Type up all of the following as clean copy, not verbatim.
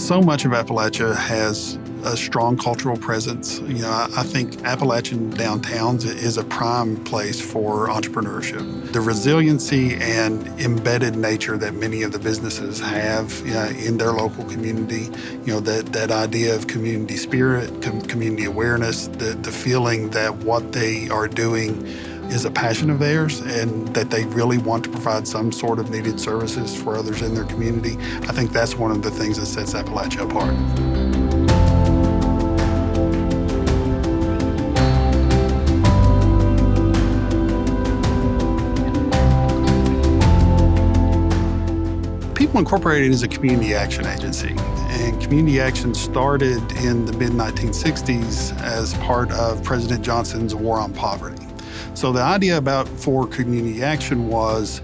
So much of Appalachia has a strong cultural presence. I think Appalachian downtowns is a prime place for entrepreneurship. The resiliency and embedded nature that many of the businesses have in their local community, that idea of community spirit, community awareness, the feeling that what they are doing is a passion of theirs and that they really want to provide some sort of needed services for others in their community. I think that's one of the things that sets Appalachia apart. People Incorporated is a community action agency, and community action started in the mid-1960s as part of President Johnson's War on Poverty. So the idea for community action was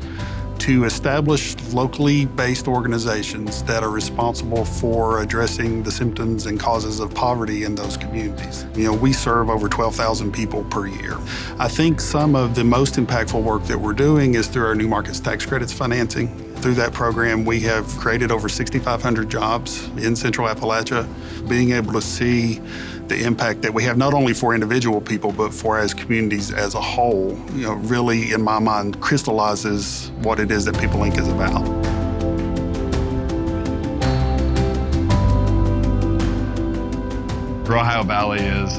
to establish locally based organizations that are responsible for addressing the symptoms and causes of poverty in those communities. We serve over 12,000 people per year. I think some of the most impactful work that we're doing is through our New Markets Tax Credits financing. Through that program, we have created over 6,500 jobs in Central Appalachia. Being able to see the impact that we have not only for individual people, but for as communities as a whole, really, in my mind, crystallizes what it is that People Inc. is about. Upper Ohio Valley is,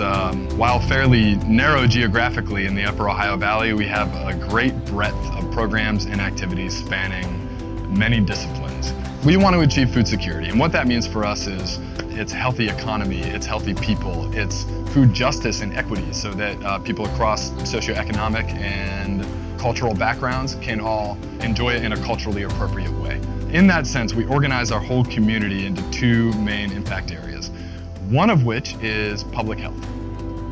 while fairly narrow geographically in the Upper Ohio Valley, we have a great breadth of programs and activities spanning many disciplines. We want to achieve food security, and what that means for us is it's healthy economy, it's healthy people, it's food justice and equity so that people across socioeconomic and cultural backgrounds can all enjoy it in a culturally appropriate way. In that sense, we organize our whole community into two main impact areas, one of which is public health,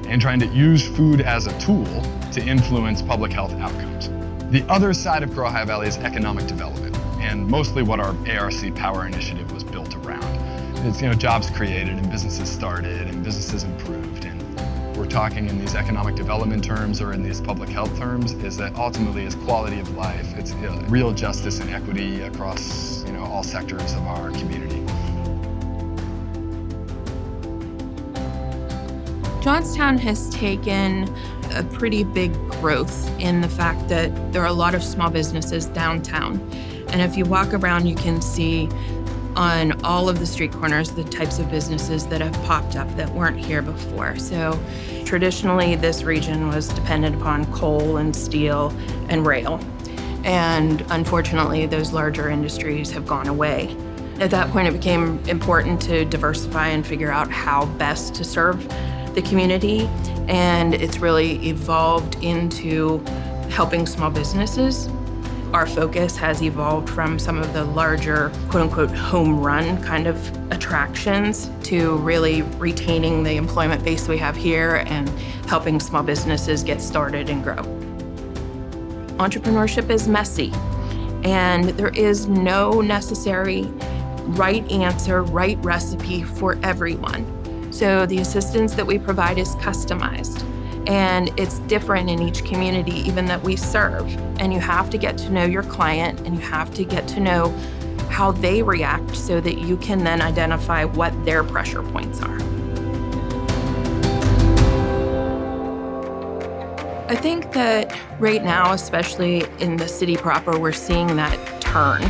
and trying to use food as a tool to influence public health outcomes. The other side of Upper Ohio Valley is economic development, and mostly what our ARC Power Initiative was built around. It's jobs created and businesses started and businesses improved, and we're talking in these economic development terms or in these public health terms is that ultimately is quality of life. It's real justice and equity across all sectors of our community. Johnstown has taken a pretty big growth in the fact that there are a lot of small businesses downtown. And if you walk around, you can see on all of the street corners the types of businesses that have popped up that weren't here before. So traditionally, this region was dependent upon coal and steel and rail. And unfortunately, those larger industries have gone away. At that point, it became important to diversify and figure out how best to serve the community. And it's really evolved into helping small businesses. Our focus has evolved from some of the larger, quote-unquote, home run kind of attractions to really retaining the employment base we have here and helping small businesses get started and grow. Entrepreneurship is messy, and there is no necessary right answer, right recipe for everyone. So the assistance that we provide is customized. And it's different in each community even that we serve. And you have to get to know your client and you have to get to know how they react so that you can then identify what their pressure points are. I think that right now, especially in the city proper, we're seeing that turn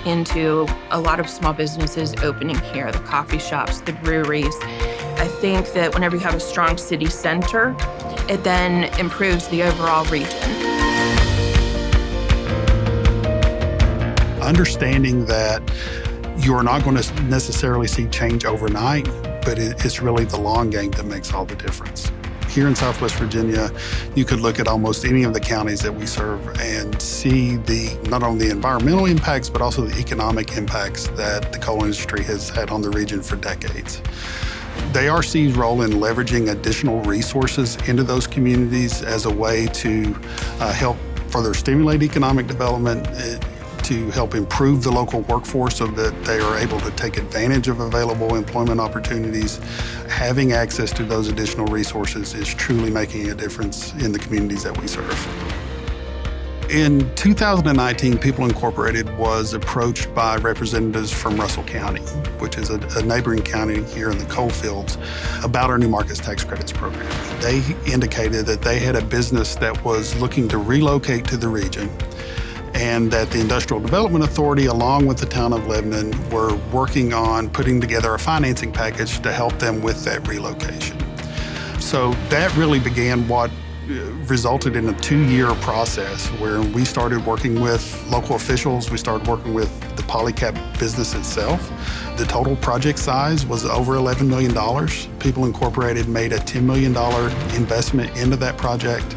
into a lot of small businesses opening here, the coffee shops, the breweries. I think that whenever you have a strong city center, it then improves the overall region. Understanding that you're not going to necessarily see change overnight, but it's really the long game that makes all the difference. Here in Southwest Virginia, you could look at almost any of the counties that we serve and see not only the environmental impacts, but also the economic impacts that the coal industry has had on the region for decades. The ARC's role in leveraging additional resources into those communities as a way to help further stimulate economic development, to help improve the local workforce so that they are able to take advantage of available employment opportunities. Having access to those additional resources is truly making a difference in the communities that we serve. In 2019, People Incorporated was approached by representatives from Russell County, which is a neighboring county here in the coal fields, about our New Markets Tax Credits program. They indicated that they had a business that was looking to relocate to the region, and that the Industrial Development Authority, along with the town of Lebanon, were working on putting together a financing package to help them with that relocation. So that really began what resulted in a 2-year process where we started working with local officials. We started working with the Polycap business itself. The total project size was over $11 million. People Incorporated made a $10 million investment into that project.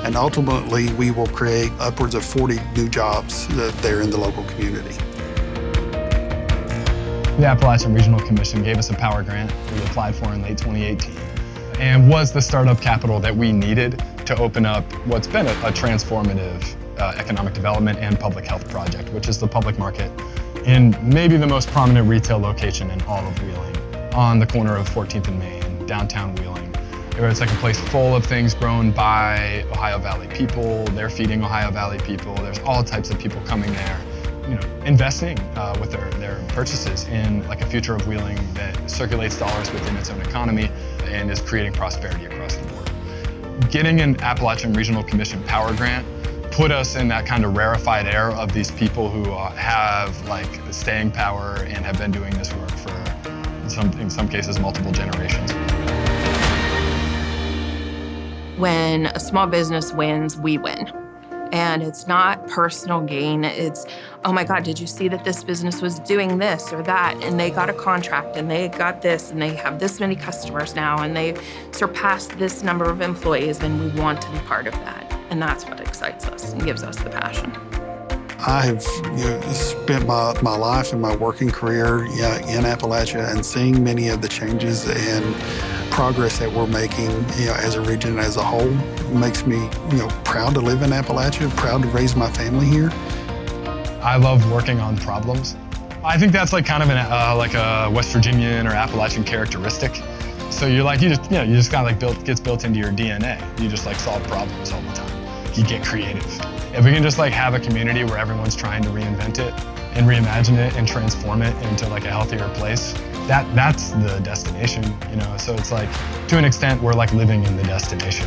And ultimately, we will create upwards of 40 new jobs there in the local community. The Appalachian Regional Commission gave us a power grant we applied for in late 2018 and was the startup capital that we needed to open up what's been a transformative economic development and public health project, which is the public market in maybe the most prominent retail location in all of Wheeling, on the corner of 14th and Main, downtown Wheeling. It's like a place full of things grown by Ohio Valley people. They're feeding Ohio Valley people. There's all types of people coming there, investing with their purchases in like a future of Wheeling that circulates dollars within its own economy and is creating prosperity across the board. Getting an Appalachian Regional Commission power grant put us in that kind of rarefied air of these people who have like staying power and have been doing this work for in some cases multiple generations. When a small business wins, we win. And it's not personal gain. It's, oh my God, did you see that this business was doing this or that? And they got a contract and they got this and they have this many customers now and they surpassed this number of employees and we want to be part of that. And that's what excites us and gives us the passion. I have spent my life and my working career in Appalachia, and seeing many of the changes and progress that we're making as a region as a whole makes me proud to live in Appalachia, proud to raise my family here. I love working on problems. I think that's like kind of like a West Virginian or Appalachian characteristic. So you just kind of like gets built into your DNA. You just like solve problems all the time. You get creative. If we can just like have a community where everyone's trying to reinvent it and reimagine it and transform it into like a healthier place, that's the destination, So it's like, to an extent, we're like living in the destination.